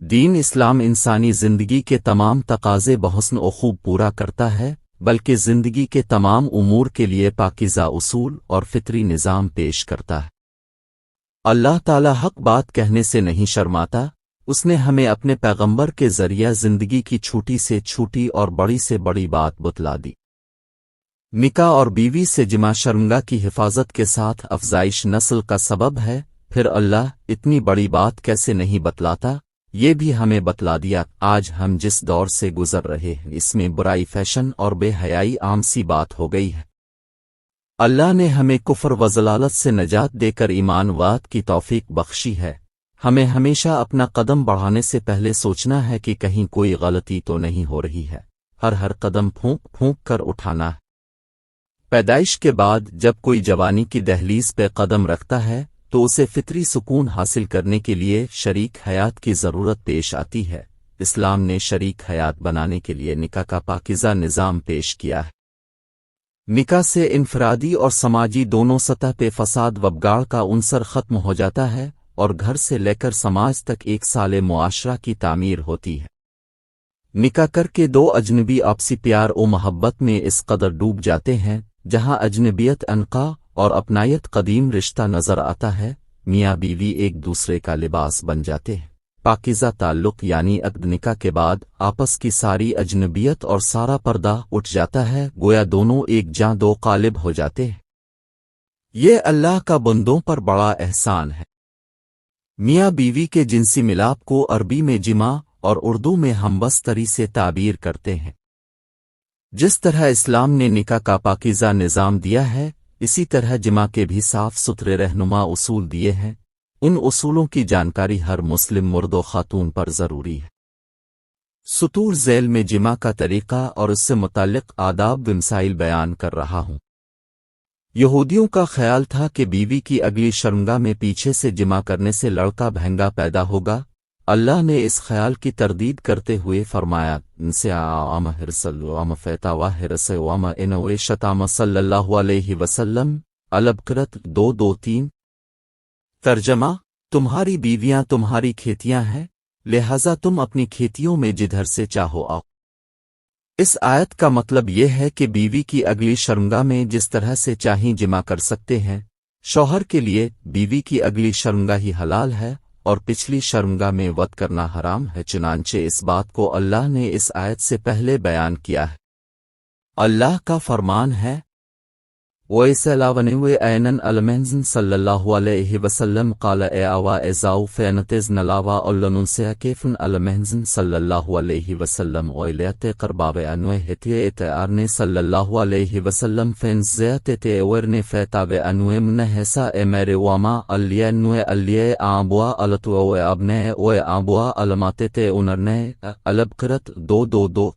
دین اسلام انسانی زندگی کے تمام تقاضے بحسن و خوب پورا کرتا ہے، بلکہ زندگی کے تمام امور کے لیے پاکیزہ اصول اور فطری نظام پیش کرتا ہے۔ اللہ تعالی حق بات کہنے سے نہیں شرماتا، اس نے ہمیں اپنے پیغمبر کے ذریعہ زندگی کی چھوٹی سے چھوٹی اور بڑی سے بڑی بات بتلا دی۔ نکاح اور بیوی سے جمع شرمگاہ کی حفاظت کے ساتھ افزائش نسل کا سبب ہے، پھر اللہ اتنی بڑی بات کیسے نہیں بتلاتا؟ یہ بھی ہمیں بتلا دیا۔ آج ہم جس دور سے گزر رہے ہیں اس میں برائی فیشن اور بے حیائی عام سی بات ہو گئی ہے۔ اللہ نے ہمیں کفر و ضلالت سے نجات دے کر ایمان واد کی توفیق بخشی ہے۔ ہمیں ہمیشہ اپنا قدم بڑھانے سے پہلے سوچنا ہے کہ کہیں کوئی غلطی تو نہیں ہو رہی ہے۔ ہر قدم پھونک پھونک کر اٹھانا ہے۔ پیدائش کے بعد جب کوئی جوانی کی دہلیز پہ قدم رکھتا ہے تو اسے فطری سکون حاصل کرنے کے لیے شریک حیات کی ضرورت پیش آتی ہے۔ اسلام نے شریک حیات بنانے کے لیے نکاح کا پاکیزہ نظام پیش کیا ہے۔ نکاح سے انفرادی اور سماجی دونوں سطح پہ فساد و بگاڑ کا عنصر ختم ہو جاتا ہے اور گھر سے لے کر سماج تک ایک سالے معاشرہ کی تعمیر ہوتی ہے۔ نکاح کر کے دو اجنبی آپسی پیار و محبت میں اس قدر ڈوب جاتے ہیں جہاں اجنبیت انقا اور اپنائیت قدیم رشتہ نظر آتا ہے۔ میاں بیوی ایک دوسرے کا لباس بن جاتے ہیں۔ پاکیزہ تعلق یعنی عقد نکاح کے بعد آپس کی ساری اجنبیت اور سارا پردہ اٹھ جاتا ہے، گویا دونوں ایک جاں دو قالب ہو جاتے ہیں۔ یہ اللہ کا بندوں پر بڑا احسان ہے۔ میاں بیوی کے جنسی ملاپ کو عربی میں جمع اور اردو میں ہمبستری سے تعبیر کرتے ہیں۔ جس طرح اسلام نے نکاح کا پاکیزہ نظام دیا ہے، اسی طرح جمع کے بھی صاف ستھرے رہنما اصول دیے ہیں۔ ان اصولوں کی جانکاری ہر مسلم مرد و خاتون پر ضروری ہے۔ سطور ذیل میں جمع کا طریقہ اور اس سے متعلق آداب و مسائل بیان کر رہا ہوں۔ یہودیوں کا خیال تھا کہ بیوی کی اگلی شرمگاہ میں پیچھے سے جمع کرنے سے لڑکا بہنگا پیدا ہوگا۔ اللہ نے اس خیال کی تردید کرتے ہوئے فرمایا، انسے عام حرسل وعام فیتا و حرس وعام انوے شتام صلی اللہ علیہ وسلم البقرۃ 2:2-3۔ ترجمہ: تمہاری بیویاں تمہاری کھیتیاں ہیں، لہذا تم اپنی کھیتیوں میں جدھر سے چاہو آؤ۔ اس آیت کا مطلب یہ ہے کہ بیوی کی اگلی شرمگاہ میں جس طرح سے چاہیں جمع کر سکتے ہیں۔ شوہر کے لیے بیوی کی اگلی شرمگاہ ہی حلال ہے اور پچھلی شرمگاہ میں وط کرنا حرام ہے، چنانچہ اس بات کو اللہ نے اس آیت سے پہلے بیان کیا ہے۔ اللہ کا فرمان ہے، وَإِسَ لَوَنِوِ أَيْنَنْ أَلْمَنْزٍ صلی اللہ علیہ وسلم قال اَوَا اِزَاؤ فَيَنَتِزْنَ لَاوَا أَلَّنُنْسِيَ كَيْفٌ أَلْمَنْزٍ صلی اللہ علیہ وسلم وَإِلَيَتِ قَرْبَابِ أَنْوَيْ هِتِيَ ارنے صلی اللہ علیہ وسلم فَيَنْزِيَتِ تِوَرْنِ فَيْتَابِ أَنْوَيْ مْنَحِسَا اِمَرِ وَمَا أَلْيَنْوَيْ أَلْيَ أَعْبُوَا أَلَتُوَ وَأَبْنَيْ وَأَعْبُوَا أَلْمَاتِتِ أُنَرْنَيْ البقرۃ 2:2-2۔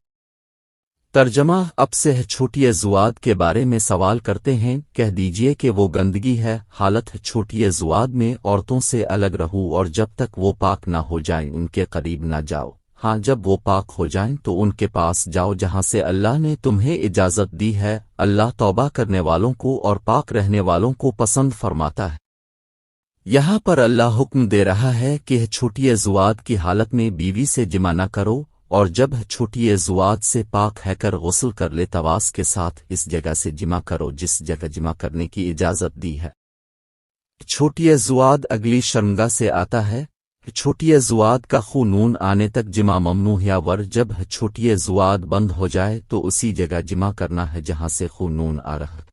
ترجمہ: اب سے چھوٹی زواد کے بارے میں سوال کرتے ہیں، کہہ دیجئے کہ وہ گندگی ہے۔ حالت چھوٹی زواد میں عورتوں سے الگ رہو اور جب تک وہ پاک نہ ہو جائیں ان کے قریب نہ جاؤ۔ ہاں، جب وہ پاک ہو جائیں تو ان کے پاس جاؤ جہاں سے اللہ نے تمہیں اجازت دی ہے۔ اللہ توبہ کرنے والوں کو اور پاک رہنے والوں کو پسند فرماتا ہے۔ یہاں پر اللہ حکم دے رہا ہے کہ چھوٹی زواد کی حالت میں بیوی سے جمع نہ کرو، اور جب چھوٹی زواد سے پاک ہے کر غسل کر لے تواس کے ساتھ اس جگہ سے جمع کرو جس جگہ جمع کرنے کی اجازت دی ہے۔ چھوٹی زواد اگلی شرمگاہ سے آتا ہے۔ چھوٹی زواد کا خون آنے تک جمع ممنوع ہے، ور جب چھوٹی زواد بند ہو جائے تو اسی جگہ جمع کرنا ہے جہاں سے خون آ رہا ہے۔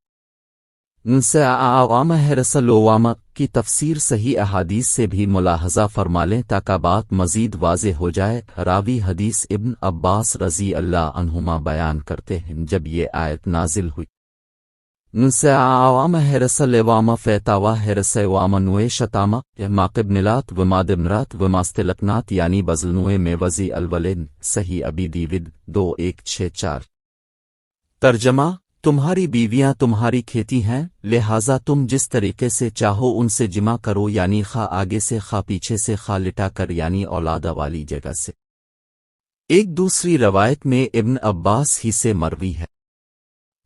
انسے عوام حرسل وعام کی تفسیر صحیح احادیث سے بھی ملاحظہ فرما لیں تاکہ بات مزید واضح ہو جائے۔ راوی حدیث ابن عباس رضی اللہ عنہما بیان کرتے ہیں، جب یہ آیت نازل ہوئی، انسے عوام حرسل وعام فیتا و حرس وعام نوے شتامہ ماقبنلات و مادبنرات و ماستلقنات یعنی بزلنوے میں وزی الولن صحیح ابی دیود 2:1-6-4۔ ترجمہ: تمہاری بیویاں تمہاری کھیتی ہیں، لہذا تم جس طریقے سے چاہو ان سے جمع کرو، یعنی خواہ آگے سے خواہ پیچھے سے خواہ لٹا کر یعنی اولادہ والی جگہ سے۔ ایک دوسری روایت میں ابن عباس ہی سے مروی ہے،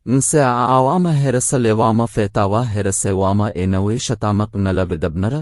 انسے عوام حرسل وعام فیتا و حرس وعام انوے شتامق نلب دبنرہ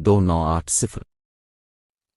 2980।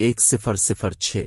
1006।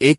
1.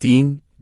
3.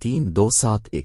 3271।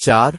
4.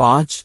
5.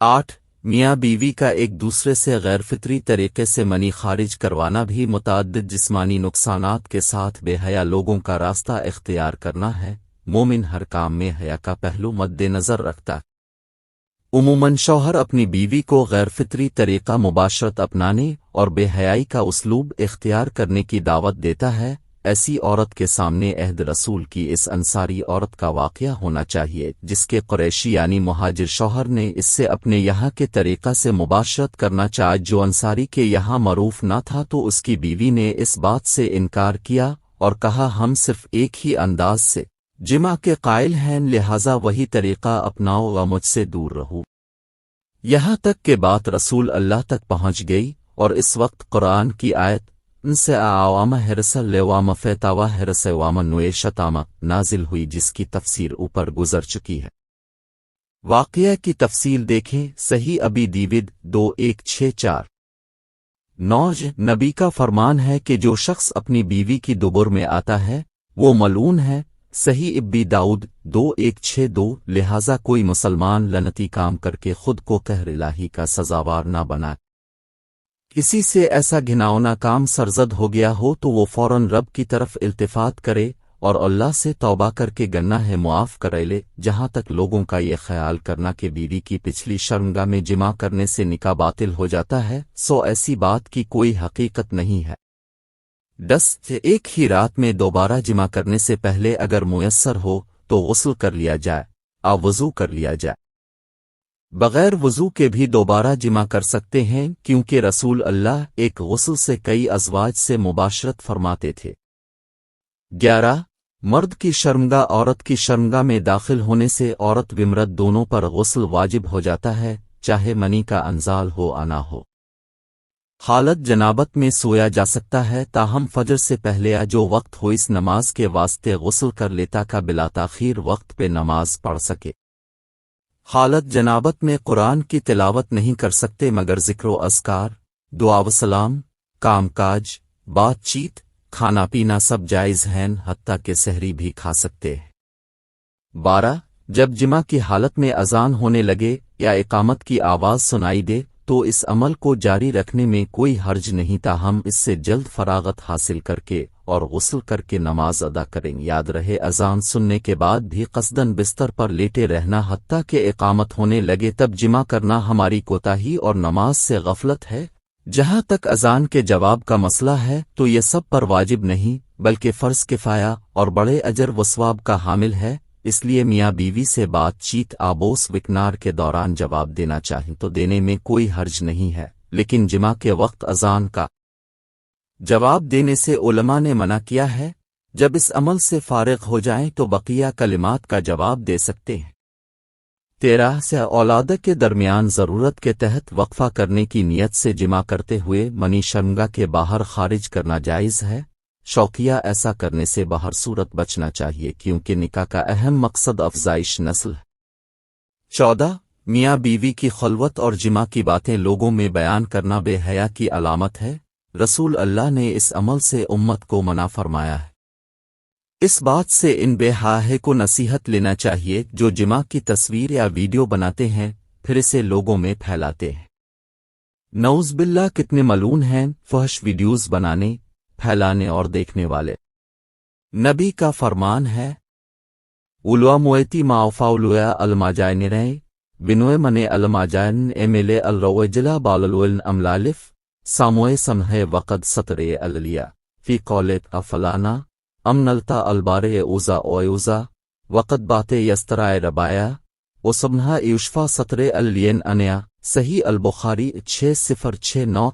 8. میاں بیوی کا ایک دوسرے سے غیر فطری طریقے سے منی خارج کروانا بھی متعدد جسمانی نقصانات کے ساتھ بے حیا لوگوں کا راستہ اختیار کرنا ہے۔ مومن ہر کام میں حیا کا پہلو مد نظر رکھتا ہے۔ عموماً شوہر اپنی بیوی کو غیر فطری طریقہ مباشرت اپنانے اور بے حیائی کا اسلوب اختیار کرنے کی دعوت دیتا ہے۔ ایسی عورت کے سامنے عہد رسول کی اس انصاری عورت کا واقعہ ہونا چاہیے جس کے قریشی یعنی مہاجر شوہر نے اس سے اپنے یہاں کے طریقہ سے مباشرت کرنا چاہا جو انصاری کے یہاں معروف نہ تھا، تو اس کی بیوی نے اس بات سے انکار کیا اور کہا ہم صرف ایک ہی انداز سے جمع کے قائل ہیں، لہذا وہی طریقہ اپناؤ و مجھ سے دور رہو۔ یہاں تک کہ بات رسول اللہ تک پہنچ گئی اور اس وقت قرآن کی آیت ان سے آوام ہرسل لیوام فیتاوا ہرس وام نوے شتامہ نازل ہوئی جس کی تفسیر اوپر گزر چکی ہے۔ واقعہ کی تفصیل دیکھیں صحیح ابی دیود 2164۔ نوج نبی کا فرمان ہے کہ جو شخص اپنی بیوی کی دبر میں آتا ہے وہ ملعون ہے۔ صحیح ابی داؤد 2162۔ لہذا کوئی مسلمان لعنتی کام کر کے خود کو قہر الہی کا سزاوار نہ بنائے۔ کسی سے ایسا گھناؤنا کام سرزد ہو گیا ہو تو وہ فوراً رب کی طرف التفات کرے اور اللہ سے توبہ کر کے گناہ ہے معاف کرے لے۔ جہاں تک لوگوں کا یہ خیال کرنا کہ بیوی کی پچھلی شرمگاہ میں جمع کرنے سے نکاح باطل ہو جاتا ہے، سو ایسی بات کی کوئی حقیقت نہیں ہے۔ 10 ایک ہی رات میں دوبارہ جمع کرنے سے پہلے اگر میسر ہو تو غسل کر لیا جائے، وضو کر لیا جائے۔ بغیر وضو کے بھی دوبارہ جمع کر سکتے ہیں کیونکہ رسول اللہ ایک غسل سے کئی ازواج سے مباشرت فرماتے تھے۔ 11 مرد کی شرمگاہ عورت کی شرمگاہ میں داخل ہونے سے عورت و مرد دونوں پر غسل واجب ہو جاتا ہے، چاہے منی کا انزال ہو یا نہ ہو۔ حالت جنابت میں سویا جا سکتا ہے، تاہم فجر سے پہلے جو وقت ہو اس نماز کے واسطے غسل کر لیتا کا بلا تاخیر وقت پہ نماز پڑھ سکے۔ حالت جنابت میں قرآن کی تلاوت نہیں کر سکتے مگر ذکر و اذکار، دعا و سلام، کام کاج، بات چیت، کھانا پینا سب جائز ہیں، حتیٰ کہ سحری بھی کھا سکتے ہیں۔ 12 جب جمع کی حالت میں اذان ہونے لگے یا اقامت کی آواز سنائی دے تو اس عمل کو جاری رکھنے میں کوئی حرج نہیں، تاہم اس سے جلد فراغت حاصل کر کے اور غسل کر کے نماز ادا کریں۔ یاد رہے اذان سننے کے بعد بھی قصداً بستر پر لیٹے رہنا حتیٰ کہ اقامت ہونے لگے تب جمع کرنا ہماری کوتاہی اور نماز سے غفلت ہے۔ جہاں تک اذان کے جواب کا مسئلہ ہے تو یہ سب پر واجب نہیں بلکہ فرض کفایہ اور بڑے اجر و ثواب کا حامل ہے، اس لیے میاں بیوی سے بات چیت آبوس وکنار کے دوران جواب دینا چاہیں تو دینے میں کوئی حرج نہیں ہے، لیکن جمع کے وقت اذان کا جواب دینے سے علماء نے منع کیا ہے۔ جب اس عمل سے فارغ ہو جائیں تو بقیہ کلمات کا جواب دے سکتے ہیں۔ 13 سے اولاد کے درمیان ضرورت کے تحت وقفہ کرنے کی نیت سے جمع کرتے ہوئے منی شرمگاہ کے باہر خارج کرنا جائز ہے۔ شوقیہ ایسا کرنے سے بہر صورت بچنا چاہیے کیونکہ نکاح کا اہم مقصد افزائش نسل ہے۔ 14 میاں بیوی کی خلوت اور جمع کی باتیں لوگوں میں بیان کرنا بے حیا کی علامت ہے۔ رسول اللہ نے اس عمل سے امت کو منع فرمایا ہے۔ اس بات سے ان بے حیا کو نصیحت لینا چاہیے جو جمع کی تصویر یا ویڈیو بناتے ہیں پھر اسے لوگوں میں پھیلاتے ہیں۔ نعوذ باللہ کتنے ملعون ہیں فحش ویڈیوز بنانے، پھیلانے اور دیکھنے والے۔ نبی کا فرمان ہے اولوا مویتی معفاولویا الماجائن رئے بنوے منے الماجائن ایمیلے الروجلہ بالولن املالف ساموئے سمحے وقد سطرے اللیہ فی قولت افلانا امنلتا البارے اوزا اوزا وقد باتے یسترائے ربایا وسمنہا ایوشفا سطرے الین انیا۔ صحیح البخاری 6069۔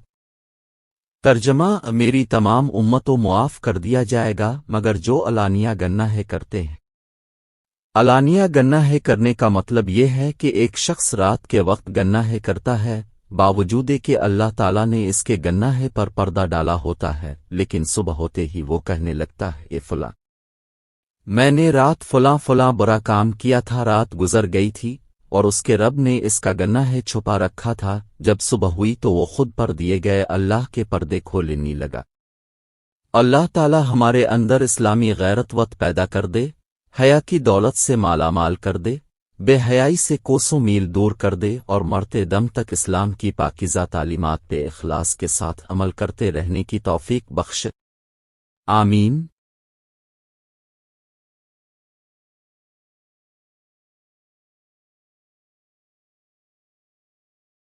ترجمہ میری تمام امتوں معاف کر دیا جائے گا مگر جو علانیہ گناہ کرتے ہیں۔ علانیہ گناہ کرنے کا مطلب یہ ہے کہ ایک شخص رات کے وقت گناہ کرتا ہے باوجود کہ اللہ تعالیٰ نے اس کے گناہ پر پردہ ڈالا ہوتا ہے، لیکن صبح ہوتے ہی وہ کہنے لگتا ہے اے فلاں میں نے رات فلاں فلاں برا کام کیا تھا، رات گزر گئی تھی اور اس کے رب نے اس کا گناہ چھپا رکھا تھا، جب صبح ہوئی تو وہ خود پر دیے گئے اللہ کے پردے کھولنے لگا۔ اللہ تعالیٰ ہمارے اندر اسلامی غیرت وت پیدا کر دے، حیا کی دولت سے مالا مال کر دے، بے حیائی سے کوسوں میل دور کر دے اور مرتے دم تک اسلام کی پاکیزہ تعلیمات پہ اخلاص کے ساتھ عمل کرتے رہنے کی توفیق بخش۔ آمین۔